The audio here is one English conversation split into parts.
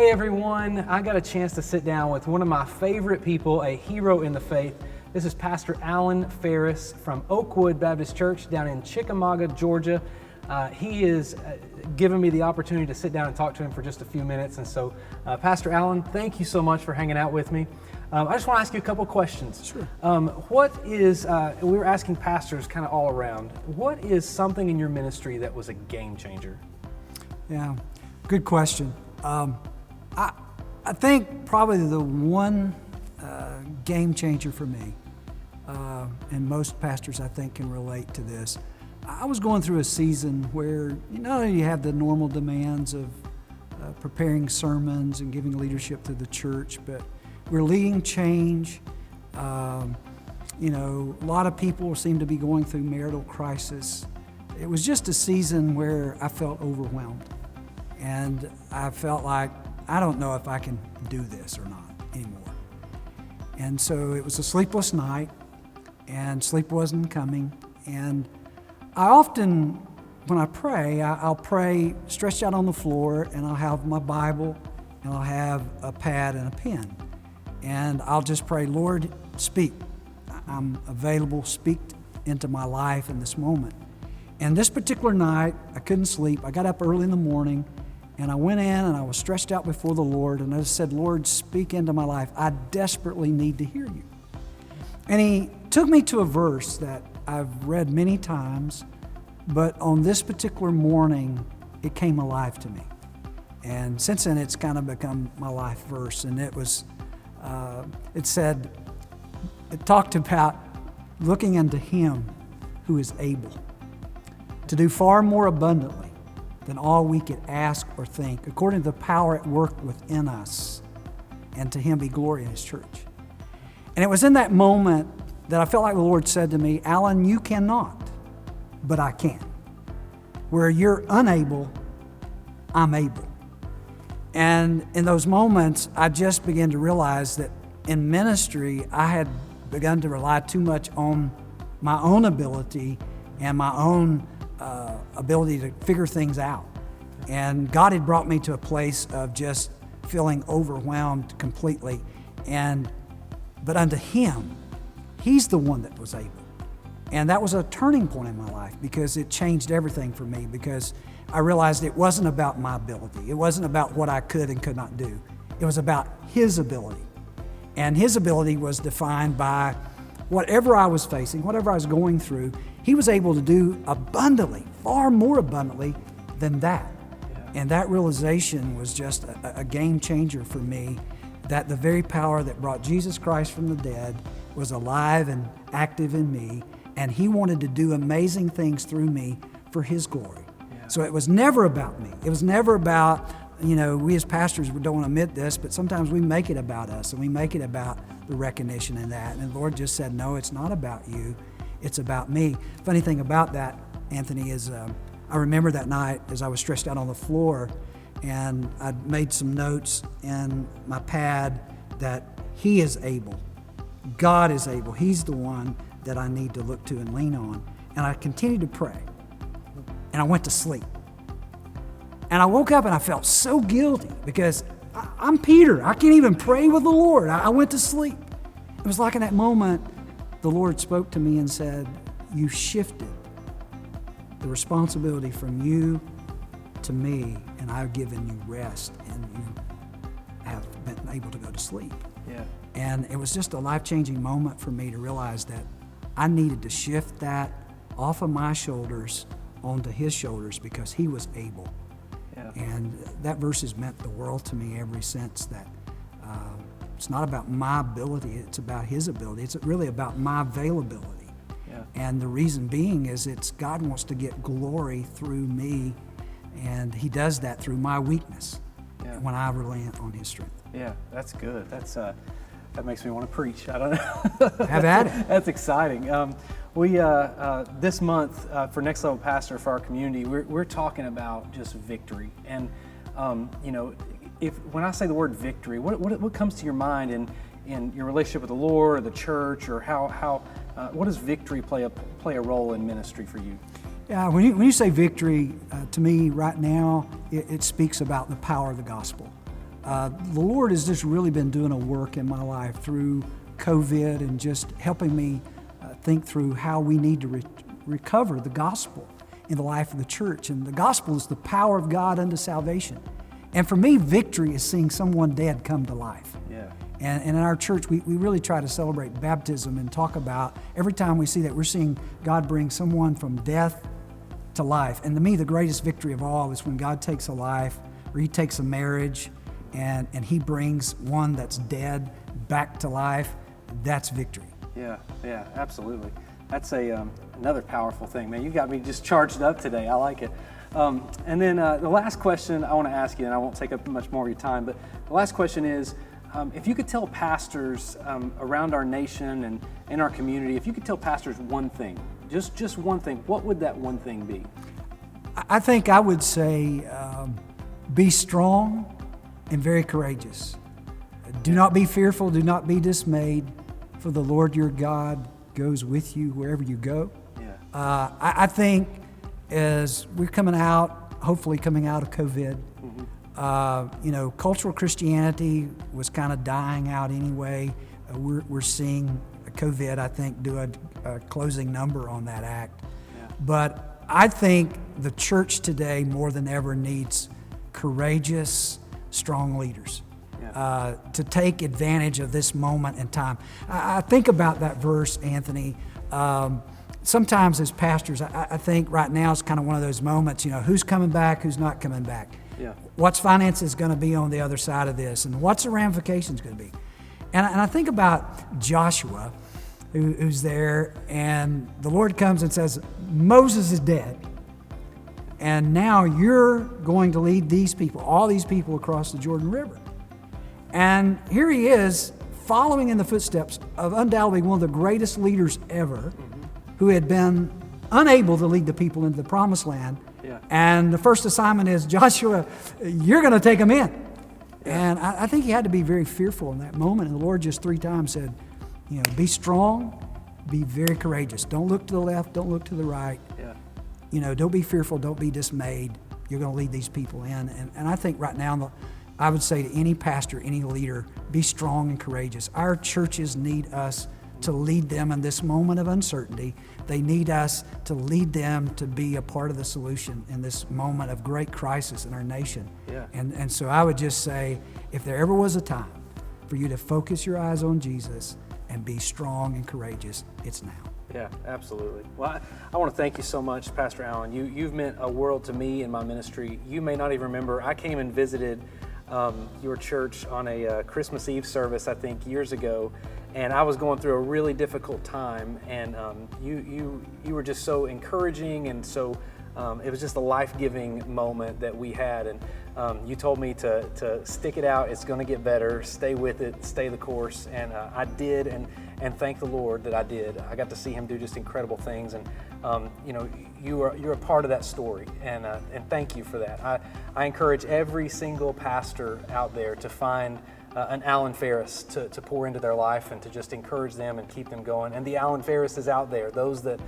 Hey everyone, I got a chance to sit down with one of my favorite people, a hero in the faith. This is Pastor Alan Farris from Oakwood Baptist Church down in Chickamauga, Georgia. He is given me the opportunity to sit down and talk to him for just a few minutes. And so, Pastor Alan, thank you so much for hanging out with me. I just want to ask you a couple questions. Sure. We were asking pastors kind of all around, what is something in your ministry that was a game changer? Yeah, good question. I think probably the one game changer for me, and most pastors I think can relate to this. I was going through a season where not only you have the normal demands of preparing sermons and giving leadership to the church, but we're leading change. A lot of people seem to be going through marital crisis. It was just a season where I felt overwhelmed. And I felt like, I don't know if I can do this or not anymore. And so it was a sleepless night, and sleep wasn't coming. And I often, when I pray, I'll pray stretched out on the floor, and I'll have my Bible, and I'll have a pad and a pen. And I'll just pray, Lord, speak. I'm available, speak into my life in this moment. And this particular night, I couldn't sleep. I got up early in the morning, and I went in and I was stretched out before the Lord, and I just said, Lord, speak into my life. I desperately need to hear you. And He took me to a verse that I've read many times, but on this particular morning, it came alive to me. And since then, it's kind of become my life verse. And it talked about looking unto Him who is able to do far more abundantly than all we could ask or think, according to the power at work within us, and to Him be glory in His church. And it was in that moment that I felt like the Lord said to me, Alan, you cannot, but I can. Where you're unable, I'm able. And in those moments, I just began to realize that in ministry, I had begun to rely too much on my own ability and my own ability to figure things out. And God had brought me to a place of just feeling overwhelmed completely. But unto Him, He's the one that was able. And that was a turning point in my life, because it changed everything for me, because I realized it wasn't about my ability. It wasn't about what I could and could not do. It was about His ability. And His ability was defined by whatever I was facing, whatever I was going through. He was able to do abundantly, far more abundantly than that. Yeah. And that realization was just a game changer for me, that the very power that brought Jesus Christ from the dead was alive and active in me, and He wanted to do amazing things through me for His glory. Yeah. So it was never about me. It was never about, we as pastors, we don't want to admit this, but sometimes we make it about us, and we make it about the recognition in that. And the Lord just said, no, it's not about you. It's about me. Funny thing about that, Anthony, is I remember that night as I was stretched out on the floor, and I'd made some notes in my pad that He is able. God is able. He's the one that I need to look to and lean on. And I continued to pray, and I went to sleep. And I woke up and I felt so guilty, because I'm Peter. I can't even pray with the Lord. I went to sleep. It was like in that moment, the Lord spoke to me and said, you shifted the responsibility from you to me, and I've given you rest, and you have been able to go to sleep. Yeah. And it was just a life-changing moment for me to realize that I needed to shift that off of my shoulders onto His shoulders, because He was able. Yeah. And that verse has meant the world to me ever since. That it's not about my ability, it's about His ability. It's really about my availability. Yeah. And the reason being is God wants to get glory through me, and He does that through my weakness. Yeah. When I rely on His strength. Yeah, that's good. That makes me want to preach. I don't know. Have at it. That's exciting. This month for Next Level Pastor for our community, we're talking about just victory. And when I say the word victory, what comes to your mind in your relationship with the Lord or the church, or what does victory play a role in ministry for you? Yeah, when you say victory, to me right now, it speaks about the power of the gospel. The Lord has just really been doing a work in my life through COVID and just helping me think through how we need to recover the gospel in the life of the church. And the gospel is the power of God unto salvation. And for me, victory is seeing someone dead come to life. Yeah. And in our church, we really try to celebrate baptism and talk about every time we see that, we're seeing God bring someone from death to life. And to me, the greatest victory of all is when God takes a life, or He takes a marriage, and He brings one that's dead back to life. That's victory. Yeah, absolutely. That's another powerful thing, man. You got me just charged up today. I like it. And then the last question I want to ask you, and I won't take up much more of your time, but the last question is, if you could tell pastors around our nation and in our community, if you could tell pastors one thing, just one thing, what would that one thing be? I think I would say be strong and very courageous. Do not be fearful, do not be dismayed, for the Lord your God goes with you wherever you go. Yeah. I think as we're hopefully coming out of COVID, cultural Christianity was kind of dying out anyway. We're seeing COVID, I think, do a closing number on that act. Yeah. But I think the church today more than ever needs courageous, strong leaders. Yeah. To take advantage of this moment in time. I think about that verse, Anthony. Sometimes as pastors, I think right now is kind of one of those moments, who's coming back, who's not coming back. Yeah. What's finances going to be on the other side of this, and what's the ramifications going to be? And I think about Joshua, who's there, and the Lord comes and says, Moses is dead. And now you're going to lead these people, all these people across the Jordan River. And here he is, following in the footsteps of undoubtedly one of the greatest leaders ever, who had been unable to lead the people into the promised land. Yeah. And the first assignment is, Joshua, you're going to take them in. Yeah. And I think he had to be very fearful in that moment. And the Lord just 3 times said, be strong, be very courageous. Don't look to the left, don't look to the right. Yeah. Don't be fearful, don't be dismayed. You're going to lead these people in. And I think right now, I would say to any pastor, any leader, be strong and courageous. Our churches need us to lead them in this moment of uncertainty. They need us to lead them to be a part of the solution in this moment of great crisis in our nation. Yeah. And so I would just say, if there ever was a time for you to focus your eyes on Jesus and be strong and courageous, it's now. Yeah, absolutely. Well, I want to thank you so much, Pastor Allen. You've meant a world to me in my ministry. You may not even remember, I came and visited your church on a Christmas Eve service, I think, years ago, and I was going through a really difficult time, and you were just so encouraging, and so it was just a life-giving moment that we had, and you told me to stick it out. It's going to get better. Stay with it. Stay the course, and I did, and thank the Lord that I did. I got to see Him do just incredible things, and you're a part of that story, and thank you for that. I encourage every single pastor out there to find an Alan Farris to pour into their life and to just encourage them and keep them going. And the Alan Farris is out there, those that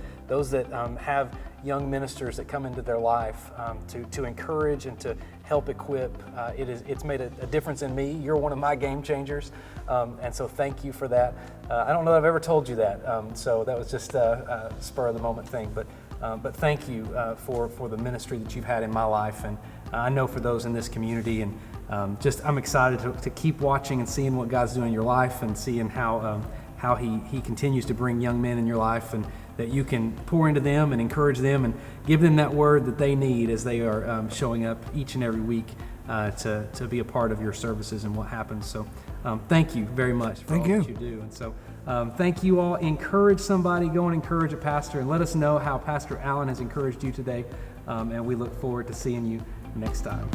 have young ministers that come into their life to encourage and to help equip. It's made a difference in me. You're one of my game changers, and so thank you for that. I don't know that I've ever told you that, so that was just a spur of the moment thing, but thank you for the ministry that you've had in my life, and I know for those in this community, and I'm excited to keep watching and seeing what God's doing in your life, and seeing how He continues to bring young men in your life, and that you can pour into them and encourage them and give them that word that they need as they are showing up each and every week to be a part of your services and what happens. So thank you very much for all that you do. And so thank you all. Encourage somebody. Go and encourage a pastor, and let us know how Pastor Allen has encouraged you today. And we look forward to seeing you next time.